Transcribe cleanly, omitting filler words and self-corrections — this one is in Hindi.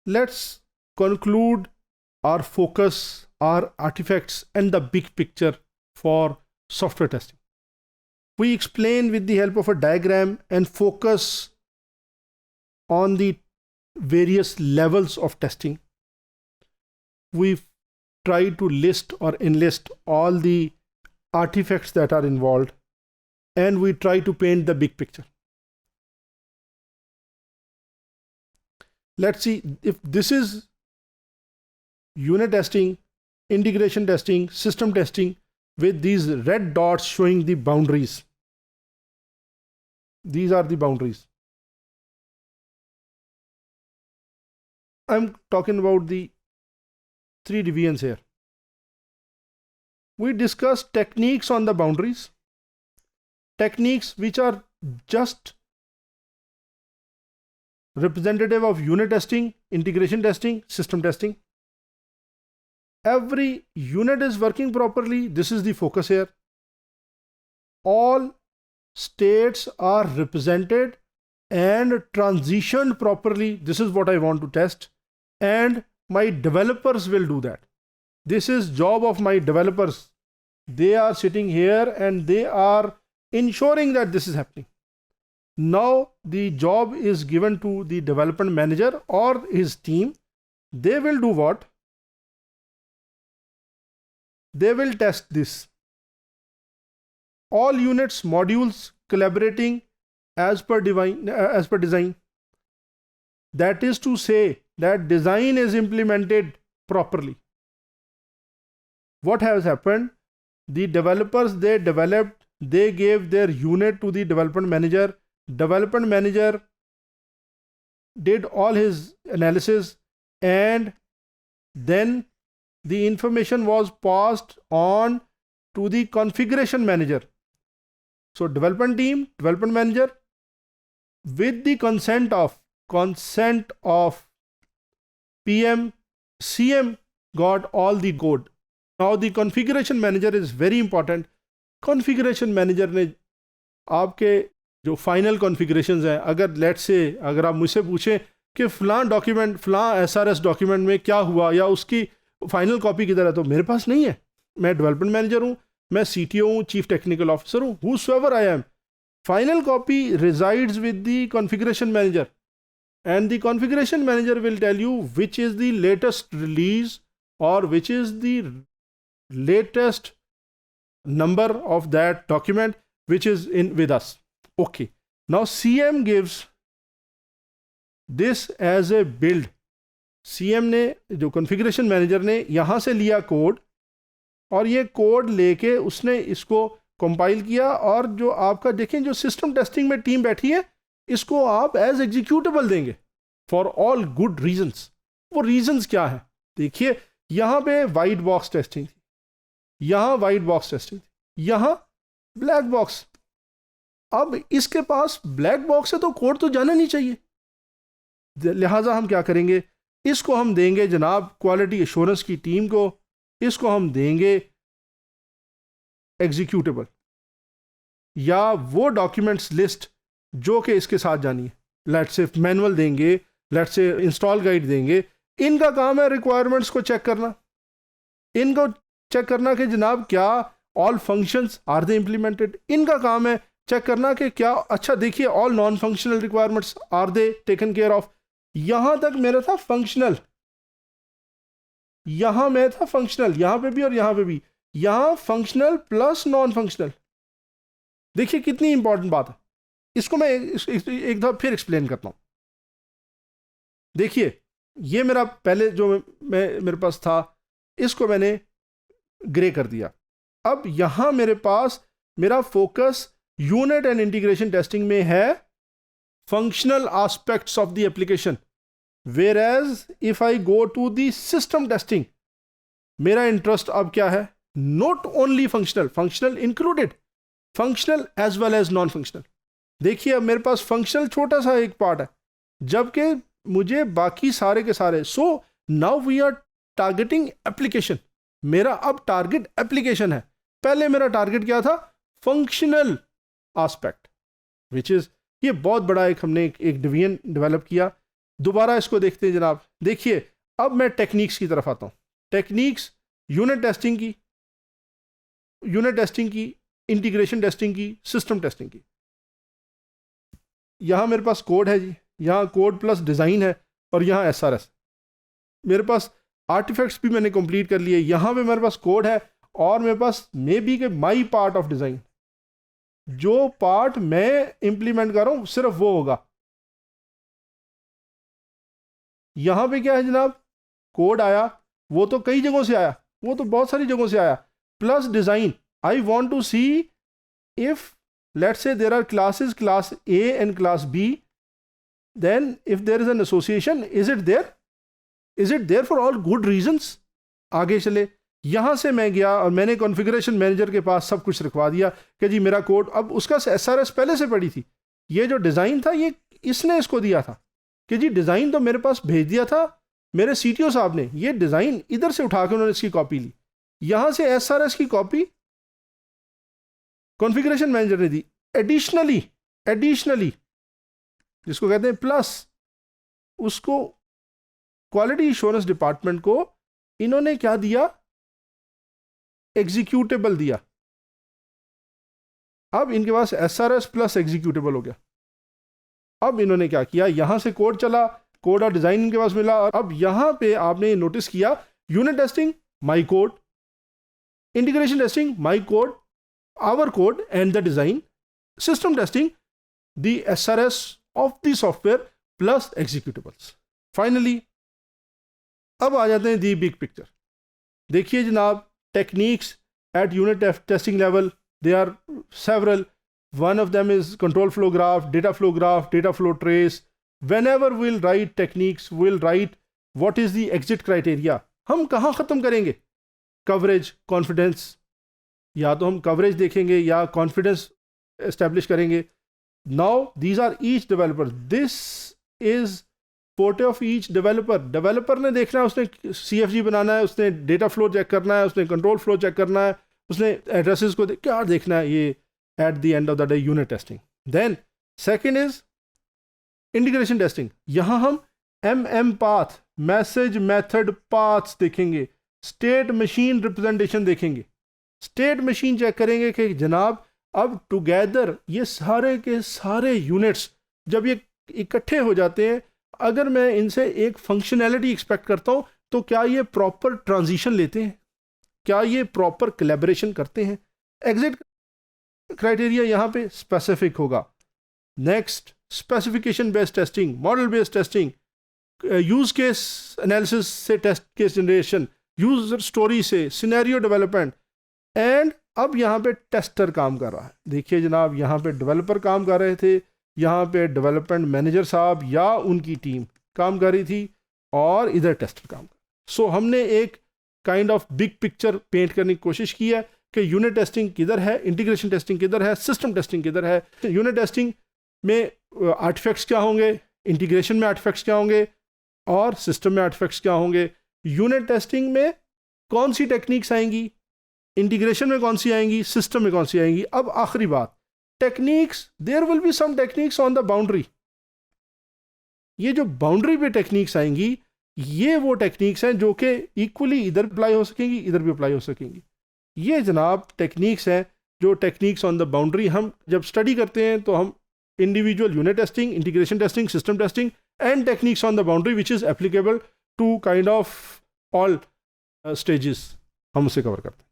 let's conclude our focus, our artifacts, and the big picture for software testing. We explain with the help of a diagram and focus on the various levels of testing. We try to list or enlist all the artifacts that are involved, and we try to paint the big picture. Let's see if this is unit testing, integration testing, system testing, with these red dots showing the boundaries. These are the boundaries. I'm talking about the 3 divisions here. We discussed techniques on the boundaries, techniques which are just representative of unit testing, integration testing, system testing. Every unit is working properly. This is the focus here. All states are represented and transitioned properly. This is what I want to test, and my developers will do that. This is job of my developers. They are sitting here and they are ensuring that this is happening. Now the job is given to the development manager or his team. They will do what? They will test this. All units, modules collaborating as per design. That is to say that design is implemented properly. What has happened? The developers, they developed, they gave their unit to the development manager. Development manager did all his analysis, and then the information was passed on to the configuration manager. So development team, development manager, with the consent of PM, CM got all the code. Now the configuration manager is very important. Configuration manager ने आपके जो फाइनल कॉन्फ़िगरेशंस हैं, अगर लेट्स से अगर आप मुझसे पूछें कि फ़लाँ डॉक्यूमेंट, फ़लाँ SRS डॉक्यूमेंट में क्या हुआ या उसकी फाइनल कॉपी किधर है, तो मेरे पास नहीं है. मैं डेवलपमेंट मैनेजर हूँ, मैं CTO हूँ, चीफ टेक्निकल ऑफिसर हूँ, whosoever I am. Final copy resides with the configuration manager, and the configuration manager will tell you which is the latest release or which is the latest number of that document which is in with us. Okay, now CM gives this as a build. CM ने, जो configuration manager ने यहाँ से लिया कोड, और ये कोड लेके उसने इसको कंपाइल किया, और जो आपका देखें जो सिस्टम टेस्टिंग में टीम बैठी है, इसको आप एज एग्जीक्यूटेबल देंगे फॉर ऑल गुड रीजंस. वो रीजंस क्या है? देखिए, यहाँ पे वाइट बॉक्स टेस्टिंग थी, यहाँ वाइट बॉक्स टेस्टिंग थी, यहाँ ब्लैक बॉक्स. अब इसके पास ब्लैक बॉक्स है तो कोड तो जाना नहीं चाहिए. लिहाजा हम क्या करेंगे, इसको हम देंगे जनाब क्वालिटी एश्योरेंस की टीम को, इसको हम देंगे एग्जीक्यूटेबल या वो डॉक्यूमेंट्स लिस्ट जो कि इसके साथ जानी है. लेट्स से मैनुअल देंगे, लेट्स से इंस्टॉल गाइड देंगे. इनका काम है रिक्वायरमेंट्स को चेक करना, इनको चेक करना कि जनाब क्या all functions are they implemented. इनका काम है चेक करना कि क्या, अच्छा देखिए, all non functional requirements are they taken care of. यहां तक मेरा था फंक्शनल, यहां मैं था फंक्शनल, यहां पे भी और यहां पे भी. यहां फंक्शनल प्लस नॉन फंक्शनल. देखिए कितनी इंपॉर्टेंट बात है. इसको मैं एक दफा फिर एक्सप्लेन करता हूं. देखिए, ये मेरा पहले जो मेरे पास था, इसको मैंने ग्रे कर दिया. अब यहां मेरे पास मेरा focus unit and integration testing में है functional aspects of the application. Whereas if I go to the system testing, मेरा इंटरेस्ट अब क्या है? Not only functional, functional included, functional as well as non functional. देखिए, अब मेरे पास फंक्शनल छोटा सा एक पार्ट है, जबकि मुझे बाकी सारे के सारे. So now we are targeting application. मेरा अब टारगेट एप्लीकेशन है. पहले मेरा टारगेट क्या था? फंक्शनल एस्पेक्ट, विच इज, ये बहुत बड़ा एक हमने एक डिवीजन डेवलप किया दोबारा इसको देखते हैं जनाब। देखिए अब मैं टेक्निक्स की तरफ आता हूँ। टेक्निक्स यूनिट टेस्टिंग की, इंटीग्रेशन टेस्टिंग की, सिस्टम टेस्टिंग की। यहाँ मेरे पास कोड है जी, यहाँ कोड प्लस डिज़ाइन है, और यहाँ SRS। मेरे पास आर्टिफैक्ट्स भी मैंने कंप्लीट कर लिए। यहाँ पे मेरे पास कोड है, और मेरे पास मे बी के माई पार्ट ऑफ डिज़ाइन, जो पार्ट मैं इंप्लीमेंट कर रहा हूँ सिर्फ वो होगा। यहाँ पे क्या है जनाब, कोड आया, वो तो कई जगहों से आया, वो तो बहुत सारी जगहों से आया, plus design. I want to see if let's say there are classes class A and class B, then if there is an association, is it there for all good reasons? आगे चले, यहाँ से मैं गया और मैंने कॉन्फ़िगरेशन मैनेजर के पास सब कुछ रखवा दिया कि जी मेरा कोड, अब उसका SRS पहले से पड़ी थी। ये जो डिज़ाइन था ये इसने इसको दिया था कि जी डिज़ाइन तो मेरे पास भेज दिया था मेरे CTO साहब ने, ये डिज़ाइन इधर से उठा के उन्होंने इसकी कॉपी ली, यहाँ से SRS की कॉपी कॉन्फ़िगरेशन मैनेजर ने दी। एडिशनली जिसको कहते हैं प्लस, उसको क्वालिटी इंश्योरेंस डिपार्टमेंट को इन्होंने क्या दिया, एग्जीक्यूटेबल दिया। अब इनके पास SRS प्लस एग्जीक्यूटेबल हो गया। अब इन्होंने क्या किया, यहां से कोड चला, कोड और डिजाइन इनके पास मिला, और अब यहां पे आपने नोटिस किया unit testing my code, integration testing my code, our code and the design, system testing the SRS of the software plus executables. Finally अब आ जाते हैं दी बिग पिक्चर। देखिए जनाब, techniques at unit testing level they are several. one of them is control flow graph, data flow trace. Whenever we'll write techniques, we'll write what is the exit criteria. हम कहाँ ख़त्म करेंगे, कवरेज, कॉन्फिडेंस, या तो हम कवरेज देखेंगे या कॉन्फिडेंस एस्टेब्लिश करेंगे। Now these are each developer, this is forte of each developer. Developer ने देखना है, उसने CFG बनाना है, उसने डेटा फ्लो चेक करना है, उसने कंट्रोल फ्लो चेक करना है, उसने एड्रेसेस को क्या देखना है, ये at the end of the day unit testing. Then second is integration testing. यहाँ हम MM path, message method paths देखेंगे, स्टेट मशीन रिप्रेजेंटेशन देखेंगे, स्टेट मशीन चेक करेंगे कि जनाब अब टुगेदर ये सारे के सारे यूनिट्स जब ये इकट्ठे हो जाते हैं, अगर मैं इनसे एक फंक्शनैलिटी एक्सपेक्ट करता हूँ तो क्या ये प्रॉपर ट्रांजिशन लेते हैं, क्या ये प्रॉपर कोलैबोरेशन करते हैं। एग्जिट क्राइटेरिया यहाँ पे स्पेसिफिक होगा। Next specification based testing, model based testing, use case analysis से test case generation, user story से सिनेरियो डेवलपमेंट, एंड अब यहाँ पे टेस्टर काम कर रहा है। देखिए जनाब, यहाँ पे डेवलपर काम कर रहे थे, यहाँ पे डेवलपमेंट मैनेजर साहब या उनकी टीम काम कर रही थी, और इधर टेस्टर काम कर। सो हमने एक kind of big picture paint करने की कोशिश की है कि यूनिट टेस्टिंग किधर है, इंटीग्रेशन टेस्टिंग किधर है, सिस्टम टेस्टिंग किधर है। यूनिट टेस्टिंग में आर्टिफैक्ट्स क्या होंगे, इंटीग्रेशन में आर्टिफैक्ट्स क्या होंगे, और सिस्टम में आर्टिफैक्ट्स क्या होंगे। यूनिट टेस्टिंग में कौन सी टेक्निक्स आएंगी, इंटीग्रेशन में कौन सी आएंगी, सिस्टम में कौन सी आएंगी। अब आखिरी बात, techniques, there will be some techniques on the boundary. ये जो बाउंड्री पे टेक्निक्स आएंगी, ये वो टेक्निक्स हैं जो कि इक्वली इधर अप्लाई हो सकेंगी, इधर भी अप्लाई हो सकेंगी। ये जनाब टेक्निक्स हैं जो टेक्निक्स ऑन द बाउंड्री हम जब स्टडी करते हैं तो हम individual unit testing, integration testing, system testing and techniques on the boundary which is applicable to kind of all stages हम उसे कवर करते हैं।